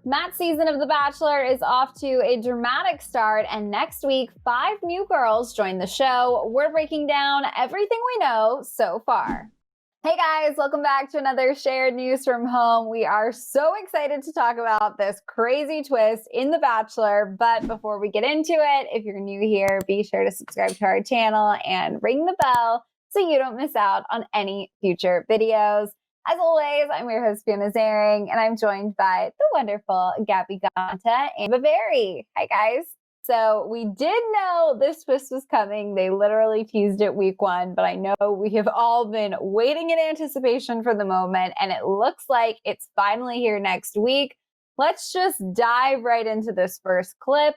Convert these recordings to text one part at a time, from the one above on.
Matt's season of The Bachelor is off to a dramatic start, and next week, 5 new girls join the show. We're breaking down everything we know so far. Hey guys, welcome back to another shared news from home. We are so excited to talk about this crazy twist in The Bachelor, but before we get into it, if you're new here, be sure to subscribe to our channel and ring the bell so you don't miss out on any future videos. As always, I'm your host, Fiona Zaring, and I'm joined by the wonderful Gabby Ganta and Bavari. Hi, guys. So we did know this twist was coming. They literally teased it week 1, but I know we have all been waiting in anticipation for the moment, and it looks like it's finally here next week. Let's just dive right into this first clip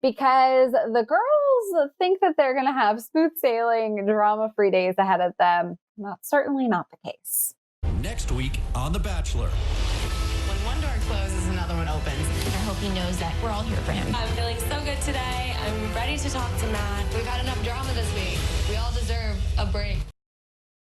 because the girls think that they're going to have smooth sailing, drama-free days ahead of them. Certainly not the case. Next week on The Bachelor. When one door closes, another one opens. I hope he knows that we're all here for him. I'm feeling so good today. I'm ready to talk to Matt. We've had enough drama this week. We all deserve a break.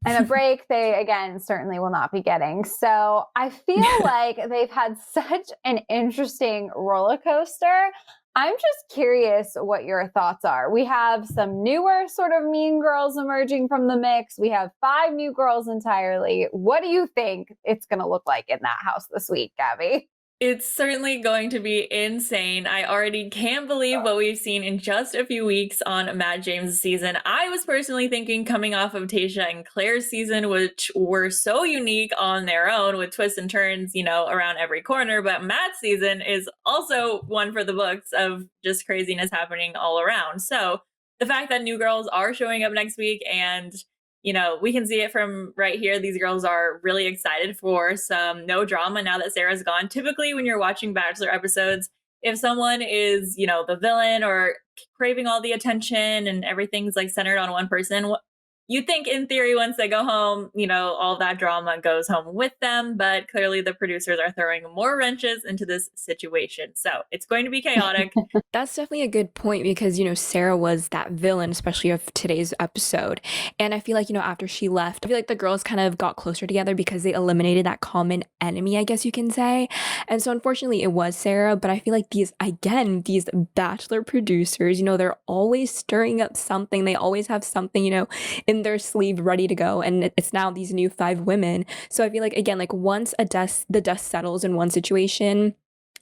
And a break they, again, certainly will not be getting. So I feel like they've had such an interesting roller coaster. I'm just curious what your thoughts are. We have some newer sort of mean girls emerging from the mix. We have 5 new girls entirely. What do you think it's going to look like in that house this week, Gabby? It's certainly going to be insane. I already can't believe what we've seen in just a few weeks on Matt James' season. I was personally thinking coming off of Tayshia and Claire's season, which were so unique on their own with twists and turns, around every corner. But Matt's season is also one for the books of just craziness happening all around. So the fact that new girls are showing up next week and we can see it from right here. These girls are really excited for some no drama now that Sarah's gone. Typically, when you're watching Bachelor episodes, if someone is, the villain or craving all the attention and everything's like centered on one person, you think in theory, once they go home, all that drama goes home with them. But clearly the producers are throwing more wrenches into this situation. So it's going to be chaotic. That's definitely a good point because, Sarah was that villain, especially of today's episode. And I feel like, after she left, I feel like the girls kind of got closer together because they eliminated that common enemy, I guess you can say. And so unfortunately it was Sarah, but I feel like these Bachelor producers, they're always stirring up something. They always have something, in their sleeve ready to go, and it's now these new 5 women. So I feel like, again, like once the dust settles in one situation,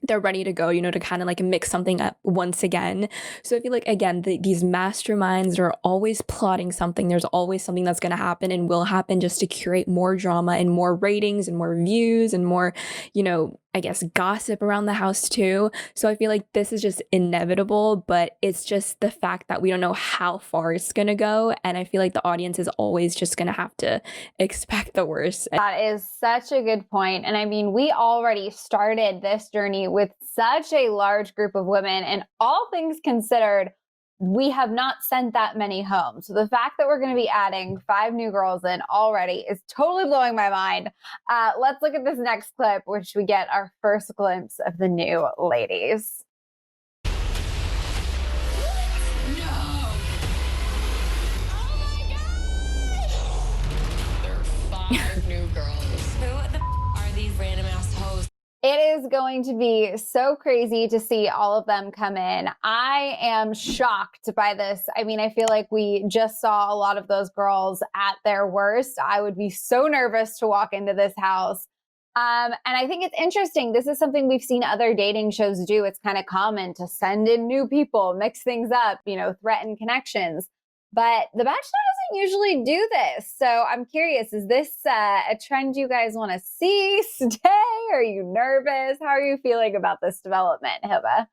they're ready to go, to kind of like mix something up once again. So I feel like, again, these masterminds are always plotting something. There's always something that's going to happen and will happen just to create more drama and more ratings and more views and more, I guess, gossip around the house too. So I feel like this is just inevitable, but it's just the fact that we don't know how far it's going to go. And I feel like the audience is always just going to have to expect the worst. That is such a good point. And I mean, we already started this journey with such a large group of women, and all things considered, we have not sent that many home. So the fact that we're going to be adding 5 new girls in already is totally blowing my mind. Let's look at this next clip, which we get our first glimpse of the new ladies. No! Oh my God! There are 5 new girls. Who the are these random ass hoes? It is going to be so crazy to see all of them come in. I am shocked by this. I mean, I feel like we just saw a lot of those girls at their worst. I would be so nervous to walk into this house. And I think it's interesting. This is something we've seen other dating shows do. It's kind of common to send in new people, mix things up, threaten connections. But The Bachelor doesn't usually do this. So I'm curious, is this a trend you guys want to see stay? Are you nervous? How are you feeling about this development, Hiba?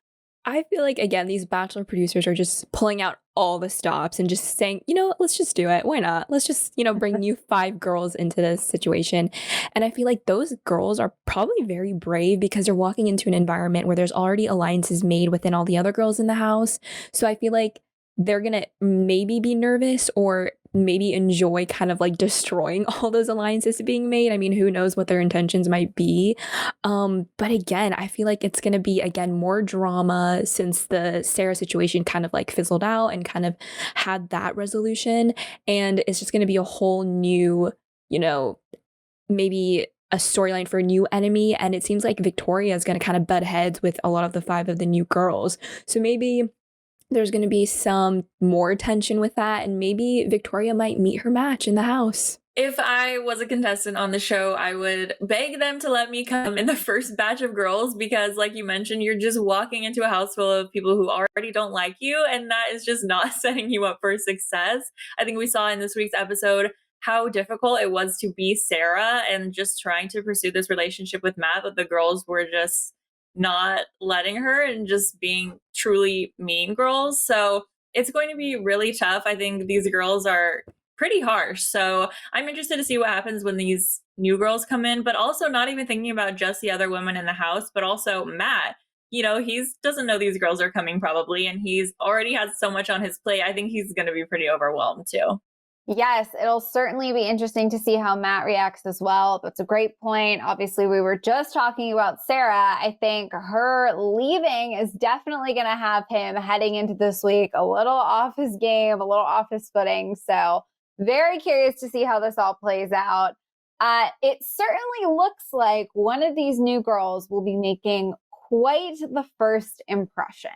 I feel like, again, these Bachelor producers are just pulling out all the stops and just saying, let's just do it. Why not? Let's just, bring you 5 girls into this situation. And I feel like those girls are probably very brave because they're walking into an environment where there's already alliances made within all the other girls in the house. So I feel like they're going to maybe be nervous or maybe enjoy kind of like destroying all those alliances being made. I mean, who knows what their intentions might be. But again, I feel like it's going to be, again, more drama since the Sarah situation kind of like fizzled out and kind of had that resolution. And it's just going to be a whole new, maybe a storyline for a new enemy. And it seems like Victoria is going to kind of butt heads with a lot of the 5 of the new girls. So maybe there's going to be some more tension with that. And maybe Victoria might meet her match in the house. If I was a contestant on the show, I would beg them to let me come in the first batch of girls because, like you mentioned, you're just walking into a house full of people who already don't like you, and that is just not setting you up for success. I think we saw in this week's episode how difficult it was to be Sarah and just trying to pursue this relationship with Matt, but the girls were just not letting her and just being truly mean girls. So it's going to be really tough. I think these girls are pretty harsh. So I'm interested to see what happens when these new girls come in, but also not even thinking about just the other women in the house, but also Matt. You know, he doesn't know these girls are coming probably, and he's already has so much on his plate. I think he's going to be pretty overwhelmed too. Yes, it'll certainly be interesting to see how Matt reacts as well. That's a great point. Obviously, we were just talking about Sarah. I think her leaving is definitely going to have him heading into this week a little off his game, a little off his footing. So very curious to see how this all plays out. It certainly looks like one of these new girls will be making quite the first impression.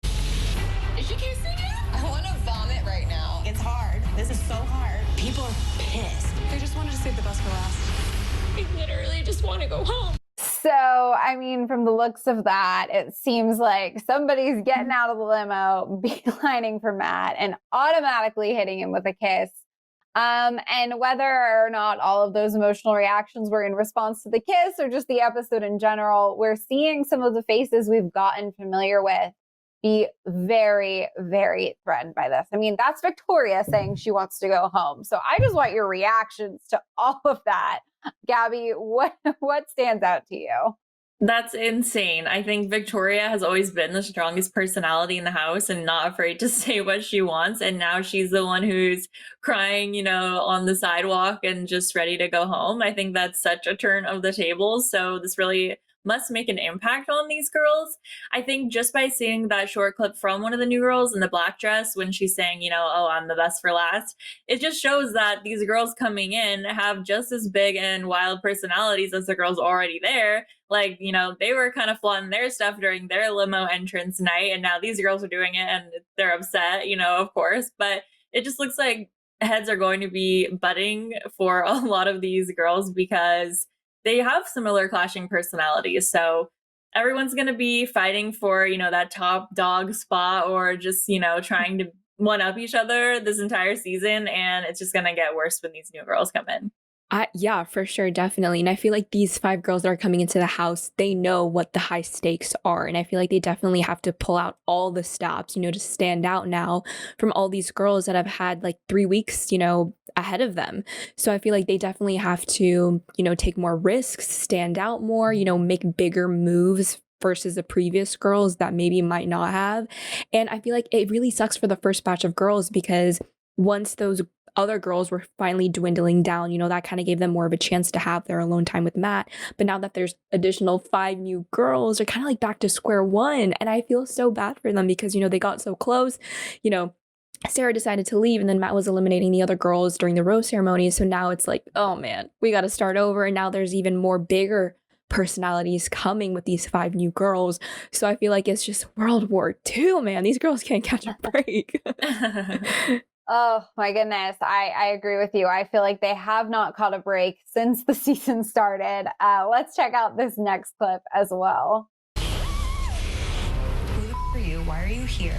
Is she kissing him? I want to vomit right now. It's hard. This is so hard. People are pissed. They just wanted to save the best for last. I literally just want to go home. So, I mean, from the looks of that, it seems like somebody's getting out of the limo, beelining for Matt, and automatically hitting him with a kiss. And whether or not all of those emotional reactions were in response to the kiss or just the episode in general, we're seeing some of the faces we've gotten familiar with be very, very threatened by this. I mean, that's Victoria saying she wants to go home. So I just want your reactions to all of that. Gabby, what stands out to you? That's insane. I think Victoria has always been the strongest personality in the house and not afraid to say what she wants. And now she's the one who's crying, you know, on the sidewalk and just ready to go home. I think that's such a turn of the tables. So this really must make an impact on these girls. I think just by seeing that short clip from one of the new girls in the black dress when she's saying, you know, oh, I'm the best for last, it just shows that these girls coming in have just as big and wild personalities as the girls already there. Like, you know, they were kind of flaunting their stuff during their limo entrance night, and now these girls are doing it and they're upset, you know, of course. But it just looks like heads are going to be butting for a lot of these girls because they have similar clashing personalities. So everyone's going to be fighting for, you know, that top dog spot or just, you know, trying to one up each other this entire season. And it's just going to get worse when these new girls come in. Yeah, for sure, definitely. And I feel like these 5 girls that are coming into the house, they know what the high stakes are. And I feel like they definitely have to pull out all the stops, you know, to stand out now from all these girls that have had like 3 weeks, you know, ahead of them. So I feel like they definitely have to, you know, take more risks, stand out more, you know, make bigger moves versus the previous girls that maybe might not have. And I feel like it really sucks for the first batch of girls because once those other girls were finally dwindling down, you know, that kind of gave them more of a chance to have their alone time with Matt. But now that there's additional 5 new girls, they're kind of like back to square one. And I feel so bad for them because, you know, they got so close, you know. Sarah decided to leave and then Matt was eliminating the other girls during the rose ceremony. So now it's like, oh man, we got to start over. And now there's even more bigger personalities coming with these 5 new girls. So I feel like it's just World War II, man. These girls can't catch a break. Oh my goodness. I agree with you. I feel like they have not caught a break since the season started. Let's check out this next clip as well. Who the are you? Why are you here?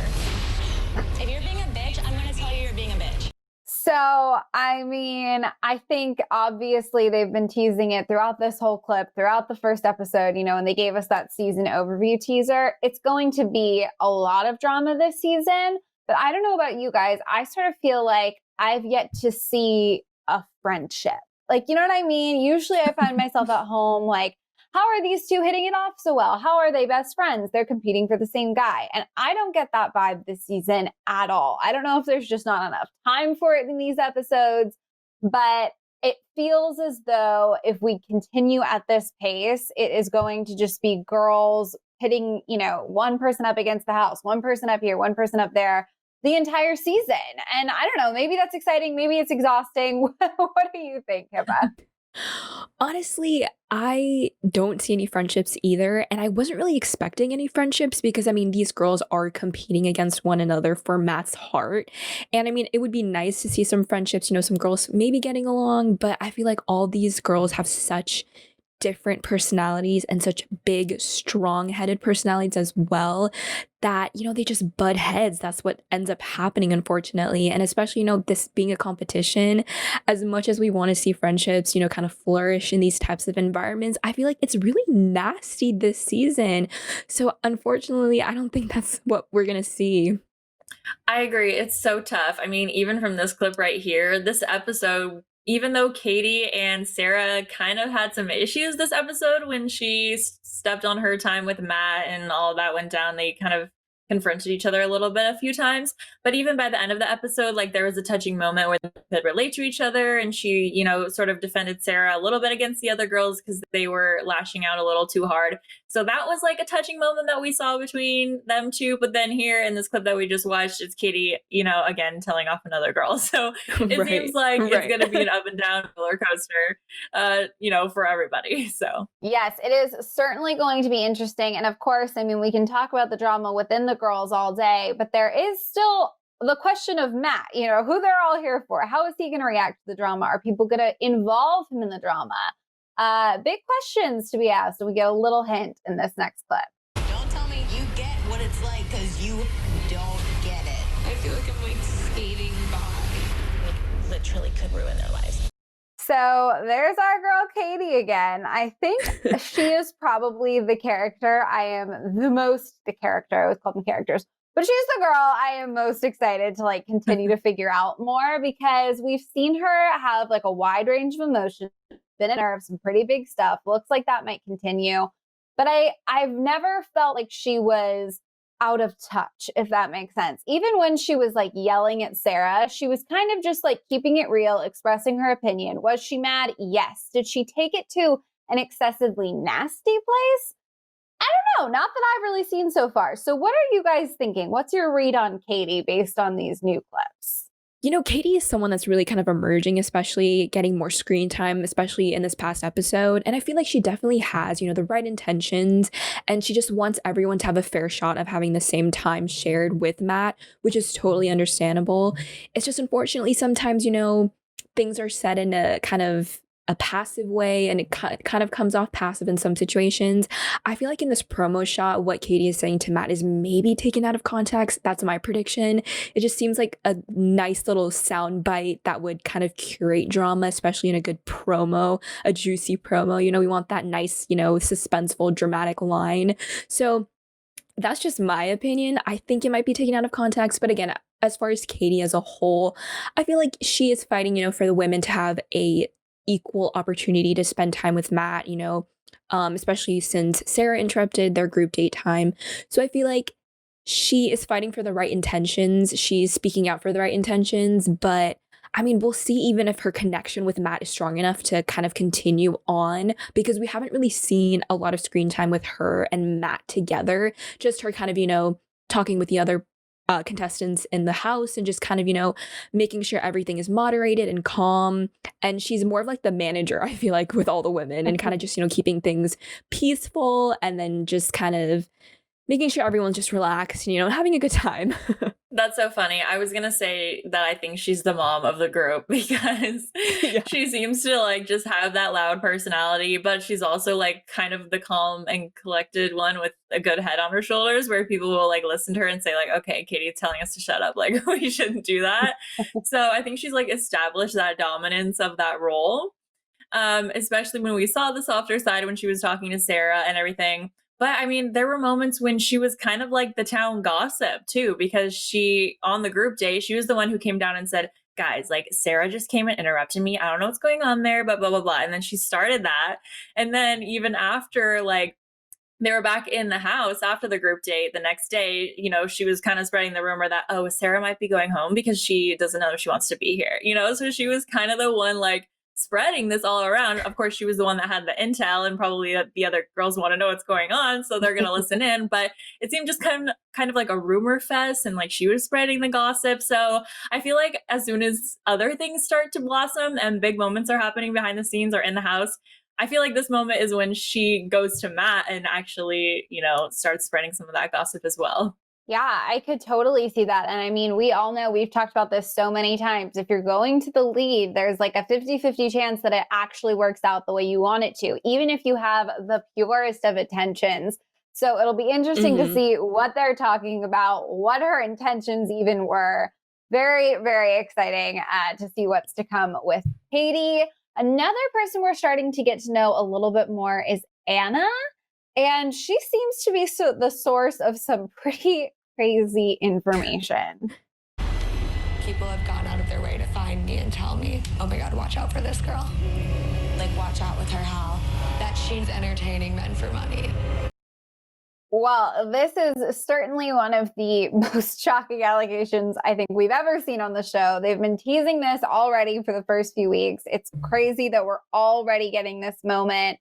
If you're being a bitch, I'm going to tell you you're being a bitch. So, I mean, I think obviously they've been teasing it throughout this whole clip, throughout the first episode, you know, and they gave us that season overview teaser. It's going to be a lot of drama this season. But I don't know about you guys. I sort of feel like I've yet to see a friendship. Like, you know what I mean? Usually I find myself at home like, how are these two hitting it off so well? How are they best friends? They're competing for the same guy. And I don't get that vibe this season at all. I don't know if there's just not enough time for it in these episodes, but it feels as though if we continue at this pace, it is going to just be girls pitting, you know, one person up against the house, one person up here, one person up there, the entire season. And I don't know, maybe that's exciting. Maybe it's exhausting. What do you think, Kippa? Honestly, I don't see any friendships either, and I wasn't really expecting any friendships because, I mean, these girls are competing against one another for Matt's heart, and I mean, it would be nice to see some friendships, some girls maybe getting along, but I feel like all these girls have such different personalities and such big, strong-headed personalities as well that, they just butt heads. That's what ends up happening, unfortunately. And especially, this being a competition, as much as we want to see friendships, kind of flourish in these types of environments, I feel like it's really nasty this season. So unfortunately, I don't think that's what we're gonna see. I agree. It's so tough. I mean, even from this clip right here, this episode, even though Katie and Sarah kind of had some issues this episode when she stepped on her time with Matt and all that went down, they kind of confronted each other a little bit a few times. But even by the end of the episode, like there was a touching moment where they could relate to each other and she, sort of defended Sarah a little bit against the other girls because they were lashing out a little too hard. So that was like a touching moment that we saw between them two. But then here in this clip that we just watched, it's Katie, again, telling off another girl. So it Right, seems like it's right. going to be an up and down roller coaster, for everybody. So Yes, it is certainly going to be interesting. And of course, I mean, we can talk about the drama within the girls all day, but there is still the question of Matt, who they're all here for. How is he going to react to the drama? Are people going to involve him in the drama? Big questions to be asked. And we get a little hint in this next clip. Don't tell me you get what it's like because you don't get it. I feel like I'm like skating by. Like, literally could ruin their lives. So there's our girl Katie again. I think she is probably the character I am the character. I always call them characters. But she's the girl I am most excited to like continue to figure out more because we've seen her have like a wide range of emotions, been in her of some pretty big stuff. Looks like that might continue. But I've never felt like she was out of touch, if that makes sense. Even when she was like yelling at Sarah, she was kind of just like keeping it real, expressing her opinion. Was she mad? Yes. Did she take it to an excessively nasty place? I don't know. Not that I've really seen so far. So what are you guys thinking? What's your read on Katie based on these new clips? Katie is someone that's really kind of emerging, especially getting more screen time, especially in this past episode. And I feel like she definitely has, the right intentions. And she just wants everyone to have a fair shot of having the same time shared with Matt, which is totally understandable. It's just unfortunately sometimes, things are said in a kind of a passive way and it kind of comes off passive in some situations. I feel like in this promo shot, what Katie is saying to Matt is maybe taken out of context. That's my prediction. It just seems like a nice little sound bite that would kind of curate drama, especially in a good promo, a juicy promo. We want that nice, suspenseful, dramatic line. So that's just my opinion. I think it might be taken out of context. But again, as far as Katie as a whole, I feel like she is fighting, for the women to have a equal opportunity to spend time with Matt, especially since Sarah interrupted their group date time. So I feel like she is fighting for the right intentions. She's speaking out for the right intentions. But I mean, we'll see even if her connection with Matt is strong enough to kind of continue on because we haven't really seen a lot of screen time with her and Matt together. Just her kind of, talking with the other contestants in the house and just kind of, making sure everything is moderated and calm. And she's more of like the manager, I feel like, with all the women and kind of just, keeping things peaceful and then just kind of making sure everyone's just relaxed, having a good time. That's so funny. I was going to say that I think she's the mom of the group because she seems to like just have that loud personality, but she's also like kind of the calm and collected one with a good head on her shoulders where people will like listen to her and say like, okay, Katie's telling us to shut up. Like we shouldn't do that. So I think she's like established that dominance of that role. Especially when we saw the softer side when she was talking to Sarah and everything. But I mean, there were moments when she was kind of like the town gossip too, because she, on the group date, she was the one who came down and said, guys, like Sarah just came and interrupted me. I don't know what's going on there, but blah, blah, blah. And then she started that. And then even after like they were back in the house after the group date the next day, she was kind of spreading the rumor that, oh, Sarah might be going home because she doesn't know if she wants to be here, so she was kind of the one like spreading this all around. Of course, she was the one that had the intel, and probably the other girls want to know what's going on, so they're going to listen in. But it seemed just kind of like a rumor fest, and like she was spreading the gossip. So I feel like as soon as other things start to blossom and big moments are happening behind the scenes or in the house, I feel like this moment is when she goes to Matt and actually, starts spreading some of that gossip as well. Yeah, I could totally see that. And I mean, we all know, we've talked about this so many times. If you're going to the lead, there's like a 50-50 chance that it actually works out the way you want it to, even if you have the purest of intentions. So it'll be interesting to see what they're talking about, what her intentions even were. Very, very exciting to see what's to come with Katie. Another person we're starting to get to know a little bit more is Anna. And she seems to be the source of some pretty crazy information. People have gone out of their way to find me and tell me, oh my God, watch out for this girl. Like, watch out with her how? That she's entertaining men for money. Well, this is certainly one of the most shocking allegations I think we've ever seen on the show. They've been teasing this already for the first few weeks. It's crazy that we're already getting this moment.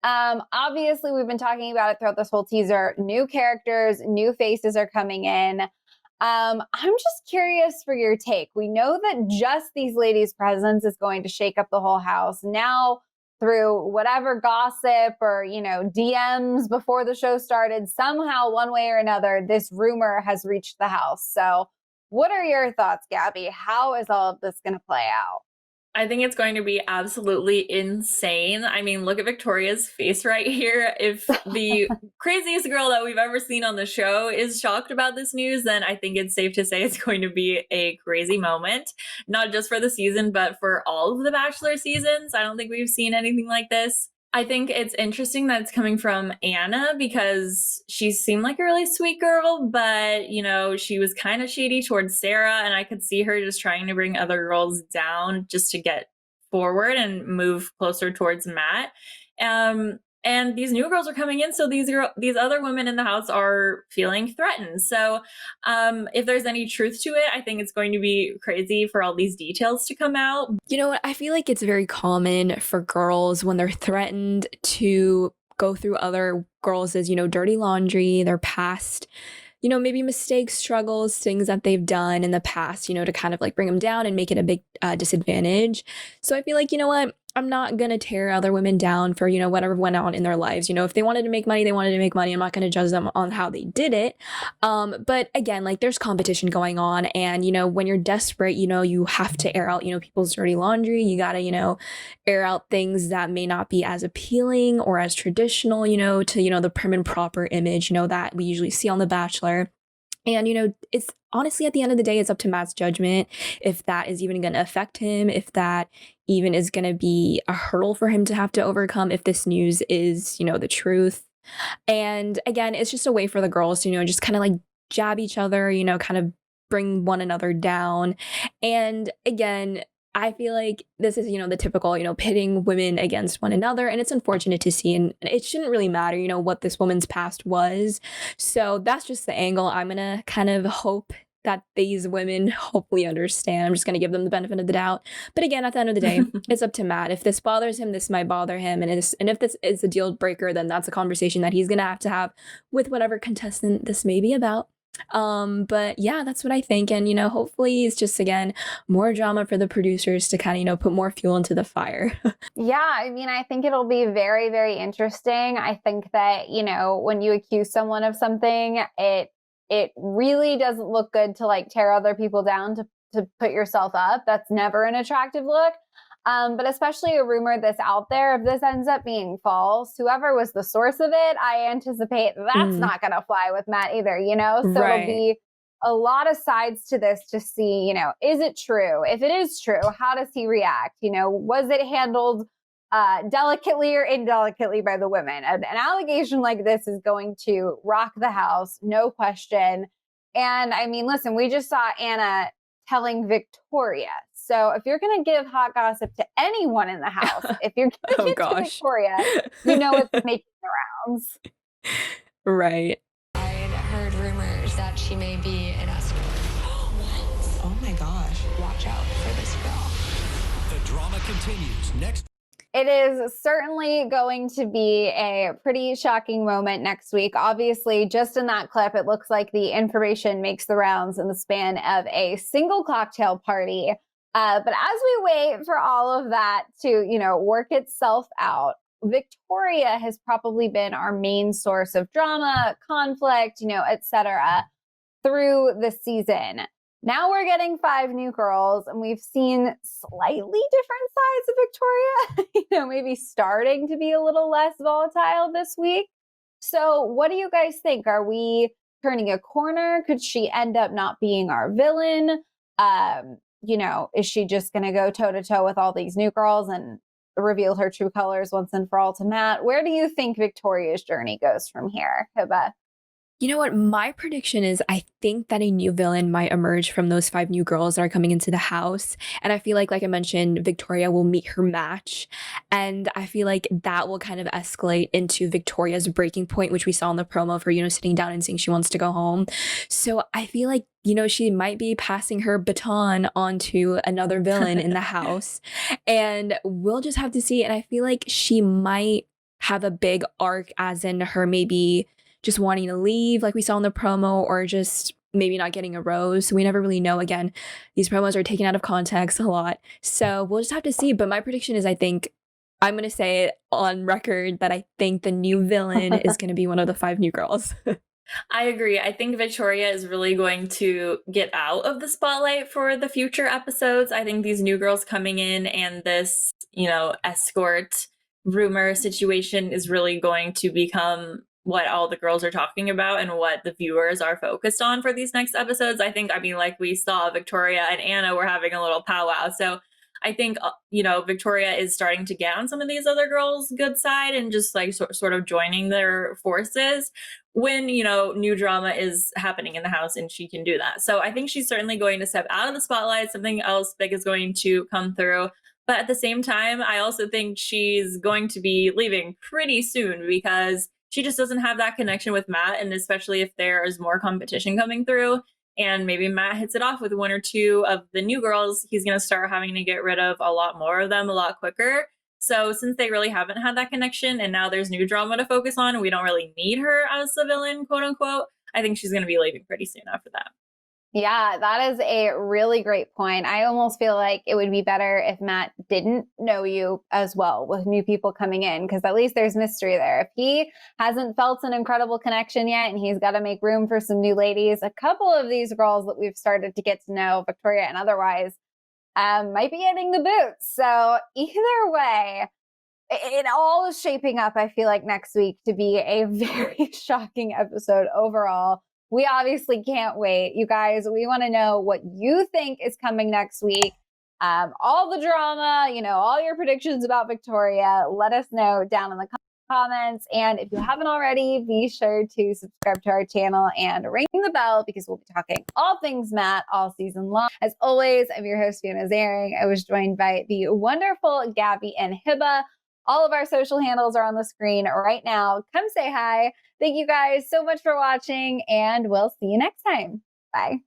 Obviously, we've been talking about it throughout this whole teaser. New characters, new faces are coming in. I'm just curious for your take. We know that just these ladies' presence is going to shake up the whole house. Now, through whatever gossip or, DMs before the show started, somehow, one way or another, this rumor has reached the house. So what are your thoughts, Gabby? How is all of this going to play out? I think it's going to be absolutely insane. I mean, look at Victoria's face right here. If the craziest girl that we've ever seen on the show is shocked about this news, then I think it's safe to say it's going to be a crazy moment, not just for the season, but for all of the Bachelor seasons. I don't think we've seen anything like this. I think it's interesting that it's coming from Anna because she seemed like a really sweet girl, but, she was kind of shady towards Sarah, and I could see her just trying to bring other girls down just to get forward and move closer towards Matt. And these new girls are coming in, so these other women in the house are feeling threatened. So if there's any truth to it, I think it's going to be crazy for all these details to come out. You know what? I feel like it's very common for girls when they're threatened to go through other girls' dirty laundry, their past, maybe mistakes, struggles, things that they've done in the past, to kind of like bring them down and make it a big disadvantage. So I feel like, what? I'm not going to tear other women down for, whatever went on in their lives. If they wanted to make money, they wanted to make money. I'm not going to judge them on how they did it. But again, like there's competition going on. And, when you're desperate, you have to air out, people's dirty laundry. You got to, air out things that may not be as appealing or as traditional, to, the prim and proper image, that we usually see on The Bachelor. And, it's honestly, at the end of the day, it's up to Matt's judgment if that is even going to affect him, if that even is going to be a hurdle for him to have to overcome, if this news is, the truth. And again, it's just a way for the girls to, just kind of like jab each other, kind of bring one another down. And again, I feel like this is, the typical, pitting women against one another. And it's unfortunate to see. And it shouldn't really matter, what this woman's past was. So that's just the angle. I'm going to kind of hope that these women hopefully understand. I'm just going to give them the benefit of the doubt. But again, at the end of the day, it's up to Matt. If this bothers him, this might bother him. And if this is a deal breaker, then that's a conversation that he's going to have with whatever contestant this may be about. But yeah, that's what I think. And, hopefully it's just, again, more drama for the producers to kind of, put more fuel into the fire. Yeah, I mean, I think it'll be very, very interesting. I think that, when you accuse someone of something, it really doesn't look good to like tear other people down to put yourself up. That's never an attractive look. But especially a rumor that's out there, if this ends up being false, whoever was the source of it, I anticipate that's not going to fly with Matt either, So Right. It'll be a lot of sides to this to see, is it true? If it is true, how does he react? Was it handled delicately or indelicately by the women? An allegation like this is going to rock the house, no question. And I mean, listen, we just saw Anna telling Victoria. So if you're going to give hot gossip to anyone in the house, if you're giving it to Victoria, it's making the rounds. Right. I heard rumors that she may be an escort. Oh my gosh. Watch out for this girl. The Drama continues next. It is certainly going to be a pretty shocking moment next week. Obviously, just in that clip, it looks like the information makes the rounds in the span of a single cocktail party. But as we wait for all of that to, work itself out, Victoria has probably been our main source of drama, conflict, etc. through the season. Now we're getting 5 new girls, and we've seen slightly different sides of Victoria, maybe starting to be a little less volatile this week. So what do you guys think? Are we turning a corner? Could she end up not being our villain? Is she just going to go toe-to-toe with all these new girls and reveal her true colors once and for all to Matt? Where do you think Victoria's journey goes from here, Hiba? You know what? My prediction is I think that a new villain might emerge from those 5 new girls that are coming into the house. And I feel like I mentioned, Victoria will meet her match. And I feel like that will kind of escalate into Victoria's breaking point, which we saw in the promo of her, sitting down and saying she wants to go home. So I feel like, she might be passing her baton on to another villain in the house. And we'll just have to see. And I feel like she might have a big arc, as in her maybe just wanting to leave like we saw in the promo, or just maybe not getting a rose. So we never really know. Again, these promos are taken out of context a lot. So we'll just have to see. But my prediction is, I think I'm going to say it on record that I think the new villain is going to be one of the 5 new girls. I agree. I think Victoria is really going to get out of the spotlight for the future episodes. I think these new girls coming in and this, escort rumor situation is really going to become what all the girls are talking about and what the viewers are focused on for these next episodes. Like we saw Victoria and Anna were having a little powwow. So I think, Victoria is starting to get on some of these other girls' good side and just like sort of joining their forces when, new drama is happening in the house, and she can do that. So I think she's certainly going to step out of the spotlight. Something else big is going to come through. But at the same time, I also think she's going to be leaving pretty soon, because she just doesn't have that connection with Matt. And especially if there is more competition coming through and maybe Matt hits it off with 1 or 2 of the new girls, he's going to start having to get rid of a lot more of them a lot quicker. So since they really haven't had that connection and now there's new drama to focus on, and we don't really need her as the villain, quote unquote, I think she's going to be leaving pretty soon after that. Yeah, that is a really great point. I almost feel like it would be better if Matt didn't know you as well with new people coming in, because at least there's mystery there. If he hasn't felt an incredible connection yet and he's got to make room for some new ladies, a couple of these girls that we've started to get to know, Victoria and otherwise, might be getting the boots. So either way, it all is shaping up, I feel like, next week to be a very shocking episode overall. We obviously can't wait. You guys, we want to know what you think is coming next week. All the drama, all your predictions about Victoria, let us know down in the comments. And if you haven't already, be sure to subscribe to our channel and ring the bell, because we'll be talking all things Matt all season long. As always, I'm your host, Fiona Zaring. I was joined by the wonderful Gabby and Hiba. All of our social handles are on the screen right now. Come say hi. Thank you guys so much for watching, and we'll see you next time. Bye.